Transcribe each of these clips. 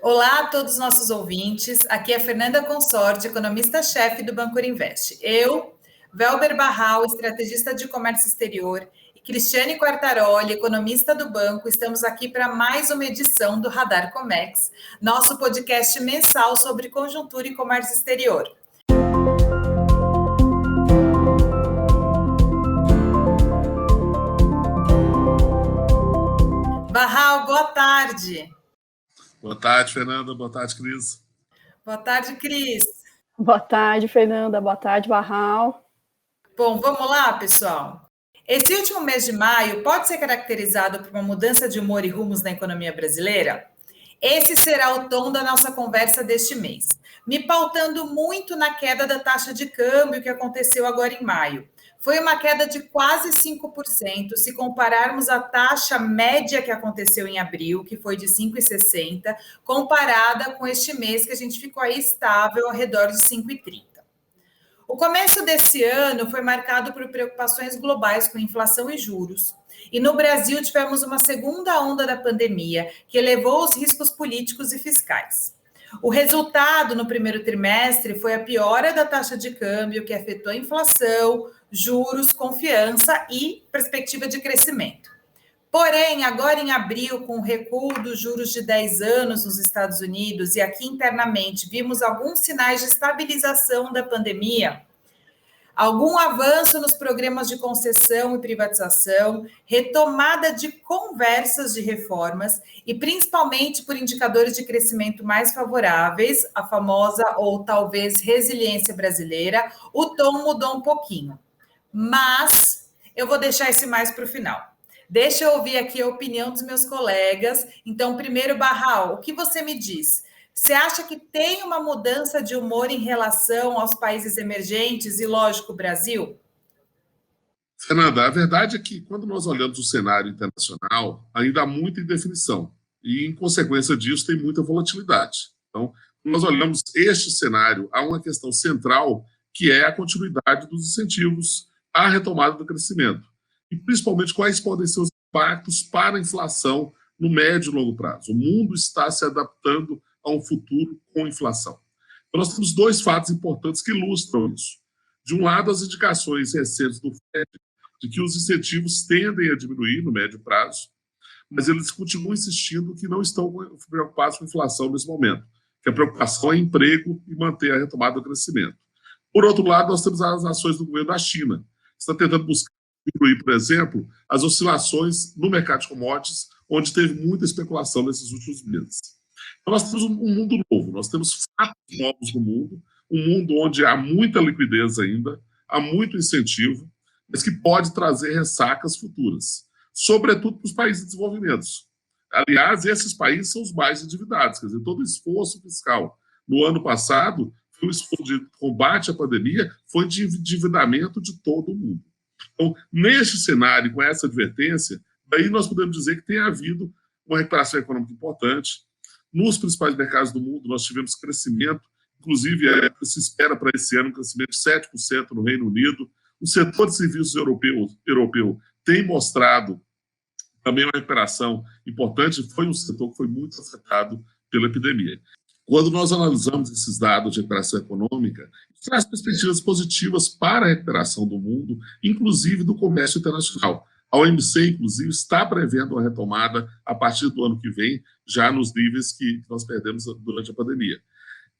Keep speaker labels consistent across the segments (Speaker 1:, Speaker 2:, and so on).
Speaker 1: Olá a todos os nossos ouvintes, aqui é Fernanda Consorte, economista-chefe do Banco Invest. Eu, Velber Barral, estrategista de comércio exterior, e Cristiane Quartaroli, economista do banco, estamos aqui para mais uma edição do Radar Comex, nosso podcast mensal sobre conjuntura e comércio exterior. Barral, boa tarde.
Speaker 2: Boa tarde, Fernanda. Boa tarde, Cris.
Speaker 1: Boa tarde, Cris.
Speaker 3: Boa tarde, Fernanda. Boa tarde, Barral.
Speaker 1: Bom, vamos lá, pessoal. Esse último mês de maio pode ser caracterizado por uma mudança de humor e rumos na economia brasileira? Esse será o tom da nossa conversa deste mês, me pautando muito na queda da taxa de câmbio que aconteceu agora em maio. Foi uma queda de quase 5%, se compararmos a taxa média que aconteceu em abril, que foi de 5,60, comparada com este mês que a gente ficou aí estável ao redor de 5,30. O começo desse ano foi marcado por preocupações globais com inflação e juros. E no Brasil tivemos uma segunda onda da pandemia, que elevou os riscos políticos e fiscais. O resultado no primeiro trimestre foi a piora da taxa de câmbio, que afetou a inflação, juros, confiança e perspectiva de crescimento. Porém, agora em abril, com o recuo dos juros de 10 anos nos Estados Unidos e aqui internamente, vimos alguns sinais de estabilização da pandemia, algum avanço nos programas de concessão e privatização, retomada de conversas de reformas e principalmente por indicadores de crescimento mais favoráveis, a famosa ou talvez resiliência brasileira, o tom mudou um pouquinho. Mas eu vou deixar esse mais para o final. Deixa eu ouvir aqui a opinião dos meus colegas. Então, primeiro, Barral, o que você me diz? Você acha que tem uma mudança de humor em relação aos países emergentes e, lógico, o Brasil?
Speaker 2: Fernanda, a verdade é que quando nós olhamos o cenário internacional, ainda há muita indefinição e, em consequência disso, tem muita volatilidade. Então, quando nós olhamos este cenário, há uma questão central que é a continuidade dos incentivos à retomada do crescimento e, principalmente, quais podem ser os impactos para a inflação no médio e longo prazo. O mundo está se adaptando a um futuro com inflação. Então, nós temos dois fatos importantes que ilustram isso. De um lado, as indicações recentes do FED de que os incentivos tendem a diminuir no médio prazo, mas eles continuam insistindo que não estão preocupados com a inflação nesse momento, que a preocupação é emprego e manter a retomada do crescimento. Por outro lado, nós temos as ações do governo da China, que está tentando buscar diminuir, por exemplo, as oscilações no mercado de commodities, onde teve muita especulação nesses últimos meses. Então, nós temos um mundo novo, nós temos fatos novos no mundo, um mundo onde há muita liquidez ainda, há muito incentivo, mas que pode trazer ressacas futuras, sobretudo para os países em desenvolvimento. Aliás, esses países são os mais endividados, quer dizer, todo o esforço fiscal no ano passado foi um esforço de combate à pandemia, foi de endividamento de todo o mundo. Então, neste cenário, com essa advertência, daí nós podemos dizer que tem havido uma recuperação econômica importante. Nos principais mercados do mundo, nós tivemos crescimento, inclusive se espera para esse ano um crescimento de 7% no Reino Unido. O setor de serviços europeu tem mostrado também uma recuperação importante, foi um setor que foi muito afetado pela epidemia. Quando nós analisamos esses dados de recuperação econômica, traz perspectivas positivas para a recuperação do mundo, inclusive do comércio internacional. A OMC, inclusive, está prevendo uma retomada a partir do ano que vem, já nos níveis que nós perdemos durante a pandemia.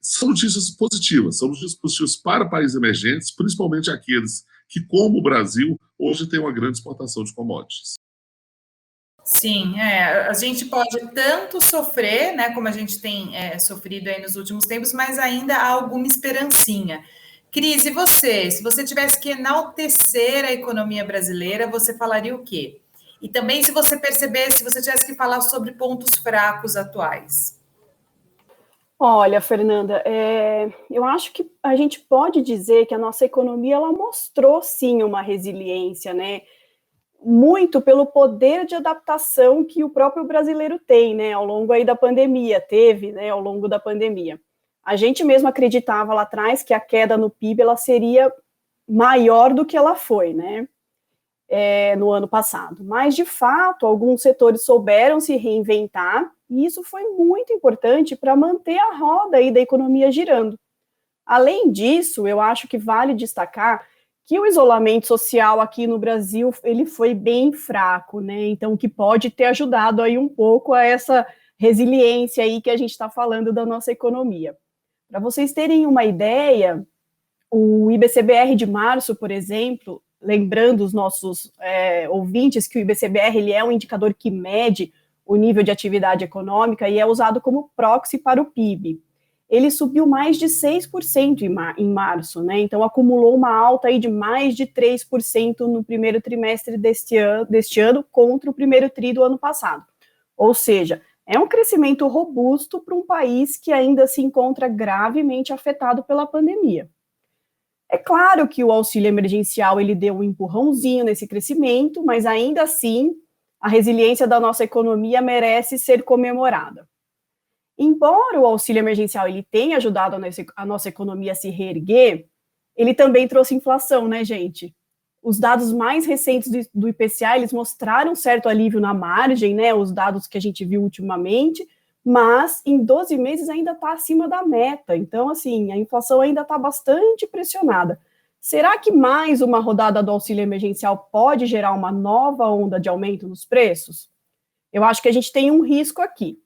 Speaker 2: São notícias positivas para países emergentes, principalmente aqueles que, como o Brasil, hoje tem uma grande exportação de commodities.
Speaker 1: Sim, a gente pode tanto sofrer, né, como a gente tem sofrido aí nos últimos tempos, mas ainda há alguma esperancinha. Cris, e você? Se você tivesse que enaltecer a economia brasileira, você falaria o quê? E também, se você percebesse, se você tivesse que falar sobre pontos fracos atuais.
Speaker 3: Olha, Fernanda, eu acho que a gente pode dizer que a nossa economia ela mostrou, sim, uma resiliência, né? Muito pelo poder de adaptação que o próprio brasileiro tem, né, ao longo aí da pandemia, ao longo da pandemia. A gente mesmo acreditava lá atrás que a queda no PIB ela seria maior do que ela foi, né? no ano passado. Mas, de fato, alguns setores souberam se reinventar, e isso foi muito importante para manter a roda aí da economia girando. Além disso, eu acho que vale destacar que o isolamento social aqui no Brasil, ele foi bem fraco, né? Então, que pode ter ajudado aí um pouco a essa resiliência aí que a gente está falando da nossa economia. Para vocês terem uma ideia, o IBCBR de março, por exemplo, lembrando os nossos ouvintes que o IBCBR ele é um indicador que mede o nível de atividade econômica e é usado como proxy para o PIB. Ele subiu mais de 6% em março, né? Então acumulou uma alta aí de mais de 3% no primeiro trimestre deste ano contra o primeiro tri do ano passado. Ou seja, é um crescimento robusto para um país que ainda se encontra gravemente afetado pela pandemia. É claro que o auxílio emergencial ele deu um empurrãozinho nesse crescimento, mas ainda assim a resiliência da nossa economia merece ser comemorada. Embora o auxílio emergencial ele tenha ajudado a nossa economia a se reerguer, ele também trouxe inflação, né, gente? Os dados mais recentes do IPCA, eles mostraram certo alívio na margem, né, os dados que a gente viu ultimamente, mas em 12 meses ainda está acima da meta. Então, assim, a inflação ainda está bastante pressionada. Será que mais uma rodada do auxílio emergencial pode gerar uma nova onda de aumento nos preços? Eu acho que a gente tem um risco aqui,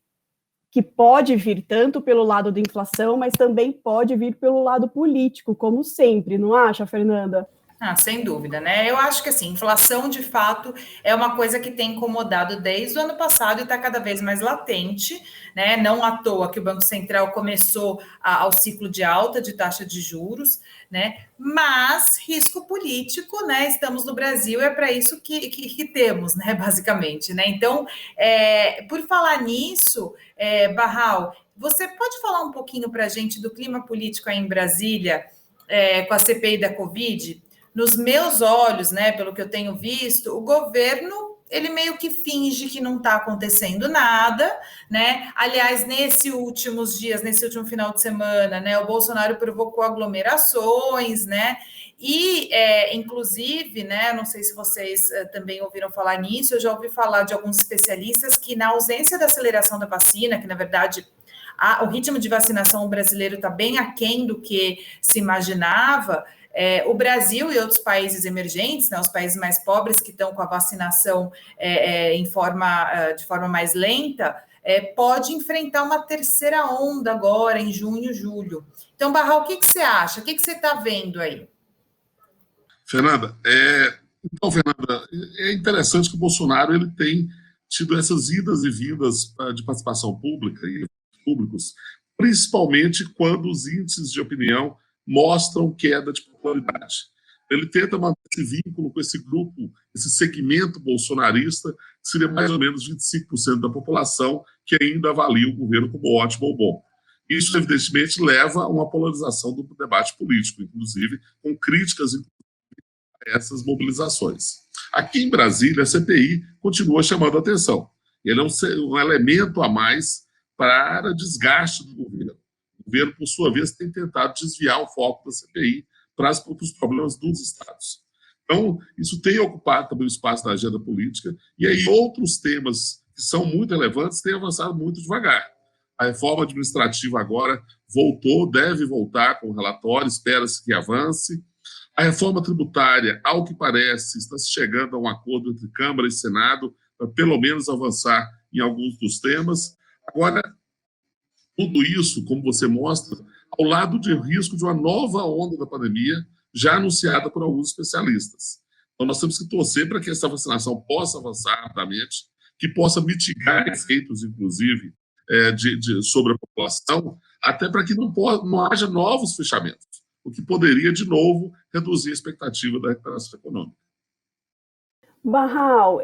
Speaker 3: que pode vir tanto pelo lado da inflação, mas também pode vir pelo lado político, como sempre, não acha, Fernanda?
Speaker 1: Sem dúvida, né? Eu acho que assim, inflação de fato é uma coisa que tem incomodado desde o ano passado e está cada vez mais latente, né? Não à toa que o Banco Central começou ao ciclo de alta de taxa de juros, né? Mas risco político, né? Estamos no Brasil, é para isso que temos, né? Basicamente, né? Então, por falar nisso, Barral, você pode falar um pouquinho para a gente do clima político aí em Brasília, com a CPI da Covid? Nos meus olhos, né, pelo que eu tenho visto, o governo, ele meio que finge que não está acontecendo nada, né? Aliás, nesses últimos dias, nesse último final de semana, né, o Bolsonaro provocou aglomerações, né? E, inclusive, né, não sei se vocês também ouviram falar nisso, eu já ouvi falar de alguns especialistas que, na ausência da aceleração da vacina, que, na verdade, o ritmo de vacinação brasileiro está bem aquém do que se imaginava, o Brasil e outros países emergentes, né, os países mais pobres que estão com a vacinação de forma mais lenta, pode enfrentar uma terceira onda agora, em junho, julho. Então, Barral, o que você acha? O que você está vendo aí?
Speaker 2: Fernanda, é interessante que o Bolsonaro ele tem tido essas idas e vindas de participação pública e públicos, principalmente quando os índices de opinião mostram queda de popularidade. Ele tenta manter esse vínculo com esse grupo, esse segmento bolsonarista, que seria mais ou menos 25% da população, que ainda avalia o governo como ótimo ou bom. Isso, evidentemente, leva a uma polarização do debate político, inclusive com críticas a essas mobilizações. Aqui em Brasília, a CPI continua chamando a atenção. Ele é um elemento a mais para desgaste do governo. O governo, por sua vez, tem tentado desviar o foco da CPI para os problemas dos estados. Então, isso tem ocupado também o espaço da agenda política, e aí outros temas que são muito relevantes têm avançado muito devagar. A reforma administrativa agora deve voltar com o relatório, espera-se que avance. A reforma tributária, ao que parece, está chegando a um acordo entre Câmara e Senado para pelo menos avançar em alguns dos temas. Agora, tudo isso, como você mostra, ao lado de risco de uma nova onda da pandemia, já anunciada por alguns especialistas. Então, nós temos que torcer para que essa vacinação possa avançar rapidamente, que possa mitigar efeitos, inclusive, sobre a população, até para que não haja novos fechamentos, o que poderia, de novo, reduzir a expectativa da recuperação econômica.
Speaker 3: Barral,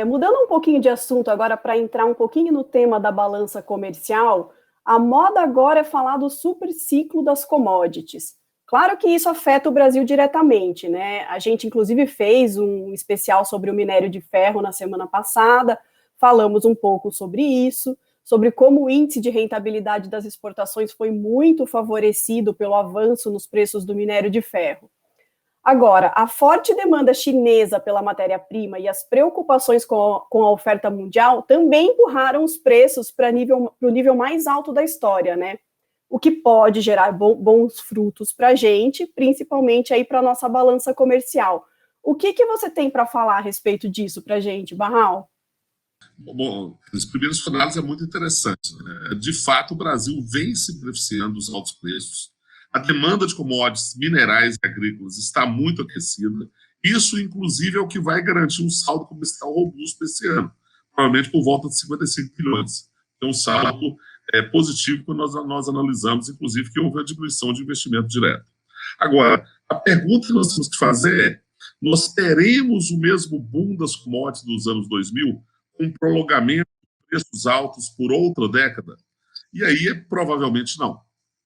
Speaker 3: mudando um pouquinho de assunto agora para entrar um pouquinho no tema da balança comercial, a moda agora é falar do super ciclo das commodities. Claro que isso afeta o Brasil diretamente, né? A gente, inclusive, fez um especial sobre o minério de ferro na semana passada, falamos um pouco sobre isso, sobre como o índice de rentabilidade das exportações foi muito favorecido pelo avanço nos preços do minério de ferro. Agora, a forte demanda chinesa pela matéria-prima e as preocupações com a oferta mundial também empurraram os preços para o nível mais alto da história, né? O que pode gerar bons frutos para a gente, principalmente aí para a nossa balança comercial. O que você tem para falar a respeito disso para a gente, Barral?
Speaker 2: Bom, os primeiros cenários é muito interessante, né? De fato, o Brasil vem se beneficiando dos altos preços. A demanda de commodities minerais e agrícolas está muito aquecida. Isso, inclusive, é o que vai garantir um saldo comercial robusto esse ano, provavelmente por volta de 55 bilhões. É um saldo positivo quando nós analisamos, inclusive, que houve a diminuição de investimento direto. Agora, a pergunta que nós temos que fazer é: nós teremos o mesmo boom das commodities dos anos 2000, com um prolongamento de preços altos por outra década? E aí, provavelmente não.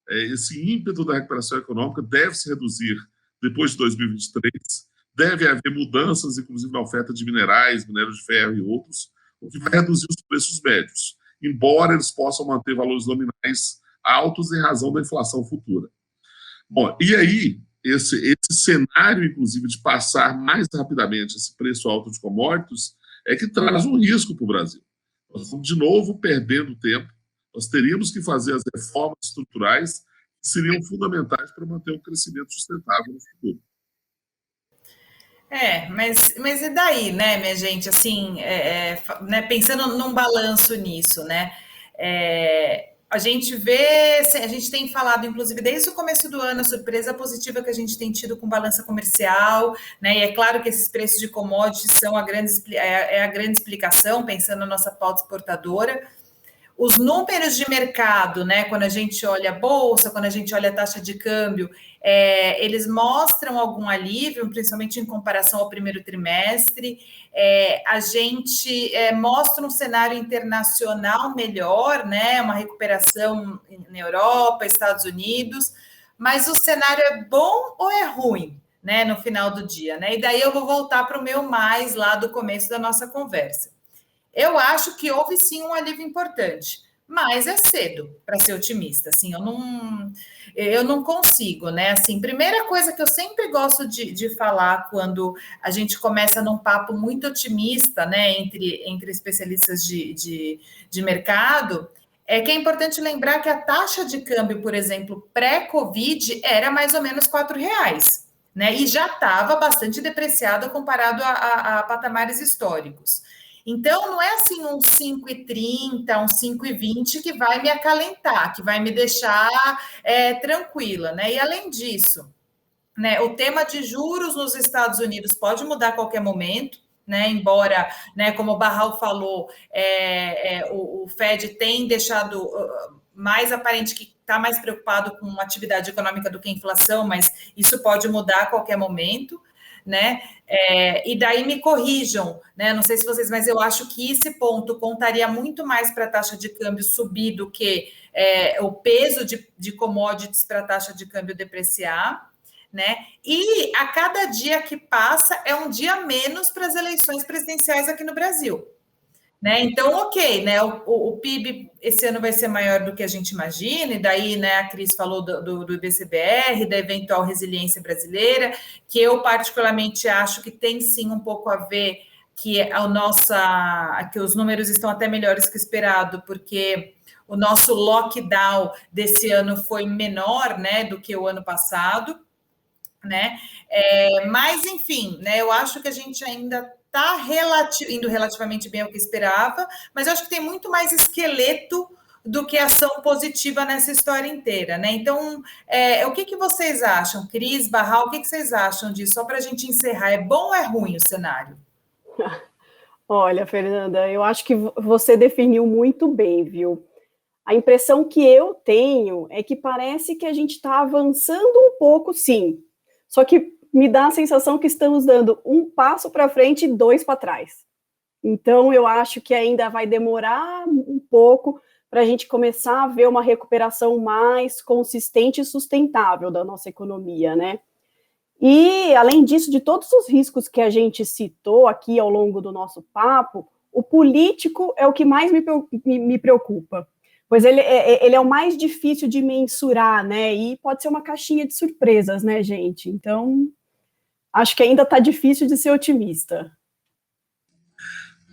Speaker 2: Esse ímpeto da recuperação econômica deve se reduzir depois de 2023, deve haver mudanças, inclusive na oferta de minerais, minério de ferro e outros, o que vai reduzir os preços médios, embora eles possam manter valores nominais altos em razão da inflação futura. Bom, e aí, esse cenário, inclusive, de passar mais rapidamente esse preço alto de commodities, é que traz um risco para o Brasil. Nós estamos, de novo, perdendo tempo. Nós teríamos que fazer as reformas estruturais que seriam fundamentais para manter um crescimento sustentável no futuro.
Speaker 1: Mas e daí, né, minha gente? Assim, né, pensando num balanço nisso, né? A gente tem falado, inclusive, desde o começo do ano, a surpresa positiva que a gente tem tido com balança comercial, né? E é claro que esses preços de commodities são a grande explicação, pensando na nossa pauta exportadora. Os números de mercado, né, quando a gente olha a bolsa, quando a gente olha a taxa de câmbio, eles mostram algum alívio, principalmente em comparação ao primeiro trimestre. A gente mostra um cenário internacional melhor, né, uma recuperação na Europa, Estados Unidos, mas o cenário é bom ou é ruim, né, no final do dia, né? E daí eu vou voltar para o meu mais lá do começo da nossa conversa. Eu acho que houve sim um alívio importante, mas é cedo para ser otimista. Assim, eu não consigo, né? Assim, primeira coisa que eu sempre gosto de falar quando a gente começa num papo muito otimista, né, entre especialistas de mercado, é que é importante lembrar que a taxa de câmbio, por exemplo, pré-Covid, era mais ou menos R$ 4, né? E já estava bastante depreciada comparado a patamares históricos. Então, não é assim um 5,30, um 5,20 que vai me acalentar, que vai me deixar tranquila, né? E além disso, né, o tema de juros nos Estados Unidos pode mudar a qualquer momento, né? Embora, né, como o Barral falou, o Fed tem deixado mais aparente que está mais preocupado com a atividade econômica do que a inflação, mas isso pode mudar a qualquer momento, né? E daí me corrijam, né? Não sei se vocês, mas eu acho que esse ponto contaria muito mais para a taxa de câmbio subir do que o peso de commodities para a taxa de câmbio depreciar, né? E a cada dia que passa é um dia menos para as eleições presidenciais aqui no Brasil. Né? Então, ok, né? O PIB esse ano vai ser maior do que a gente imagina, e daí, né, a Cris falou do IBCBR, da eventual resiliência brasileira, que eu particularmente acho que tem sim um pouco a ver que que os números estão até melhores que o esperado, porque o nosso lockdown desse ano foi menor, né, do que o ano passado, né? Mas, enfim, né, eu acho que a gente ainda está indo relativamente bem ao que esperava, mas eu acho que tem muito mais esqueleto do que ação positiva nessa história inteira, né? Então, o que vocês acham? Cris, Barral, o que vocês acham disso? Só para a gente encerrar, é bom ou é ruim o cenário?
Speaker 3: Olha, Fernanda, eu acho que você definiu muito bem, viu? A impressão que eu tenho é que parece que a gente está avançando um pouco, sim, só que me dá a sensação que estamos dando um passo para frente e 2 para trás. Então, eu acho que ainda vai demorar um pouco para a gente começar a ver uma recuperação mais consistente e sustentável da nossa economia, né? E, além disso, de todos os riscos que a gente citou aqui ao longo do nosso papo, o político é o que mais me preocupa, pois ele é o mais difícil de mensurar, né? E pode ser uma caixinha de surpresas, né, gente? Então, acho que ainda está difícil de ser otimista.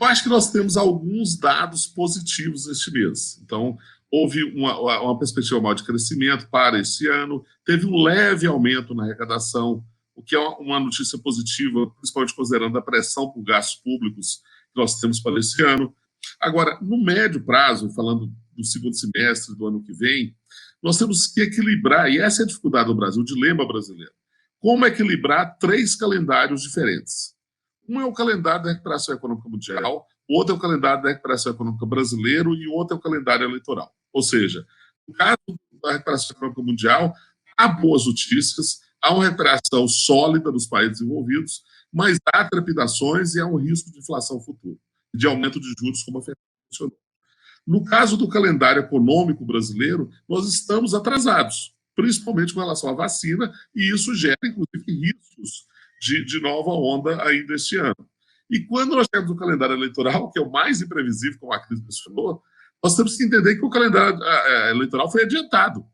Speaker 2: Eu acho que nós temos alguns dados positivos este mês. Então, houve uma perspectiva maior de crescimento para esse ano, teve um leve aumento na arrecadação, o que é uma notícia positiva, principalmente considerando a pressão por gastos públicos que nós temos para esse ano. Agora, no médio prazo, falando do segundo semestre do ano que vem, nós temos que equilibrar, e essa é a dificuldade do Brasil, o dilema brasileiro. Como equilibrar 3 calendários diferentes? Um é o calendário da recuperação econômica mundial, outro é o calendário da recuperação econômica brasileiro e outro é o calendário eleitoral. Ou seja, no caso da recuperação econômica mundial, há boas notícias, há uma recuperação sólida dos países envolvidos, mas há trepidações e há um risco de inflação futura, de aumento de juros, como a Fernanda mencionou. No caso do calendário econômico brasileiro, nós estamos atrasados, principalmente com relação à vacina, e isso gera, inclusive, riscos de nova onda ainda este ano. E quando nós temos o calendário eleitoral, que é o mais imprevisível, como a Cris mencionou, nós temos que entender que o calendário eleitoral foi adiantado.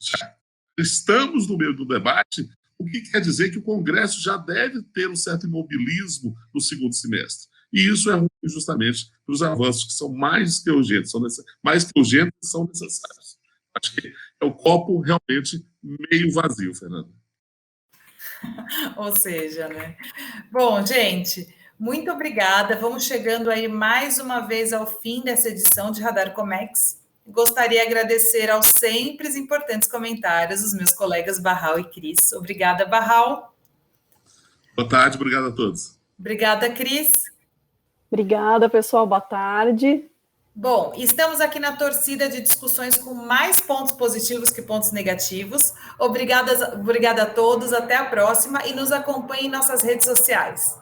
Speaker 2: Já estamos no meio do debate, o que quer dizer que o Congresso já deve ter um certo imobilismo no segundo semestre. E isso é ruim justamente para os avanços que são mais que urgentes, são necessários. Acho que é o copo realmente meio vazio, Fernanda.
Speaker 1: Ou seja, né? Bom, gente, muito obrigada. Vamos chegando aí mais uma vez ao fim dessa edição de Radar Comex. Gostaria de agradecer aos sempre importantes comentários dos meus colegas Barral e Cris. Obrigada, Barral.
Speaker 2: Boa tarde, obrigado a todos.
Speaker 1: Obrigada, Cris.
Speaker 3: Obrigada, pessoal. Boa tarde.
Speaker 1: Bom, estamos aqui na torcida de discussões com mais pontos positivos que pontos negativos. Obrigada a todos, até a próxima e nos acompanhem em nossas redes sociais.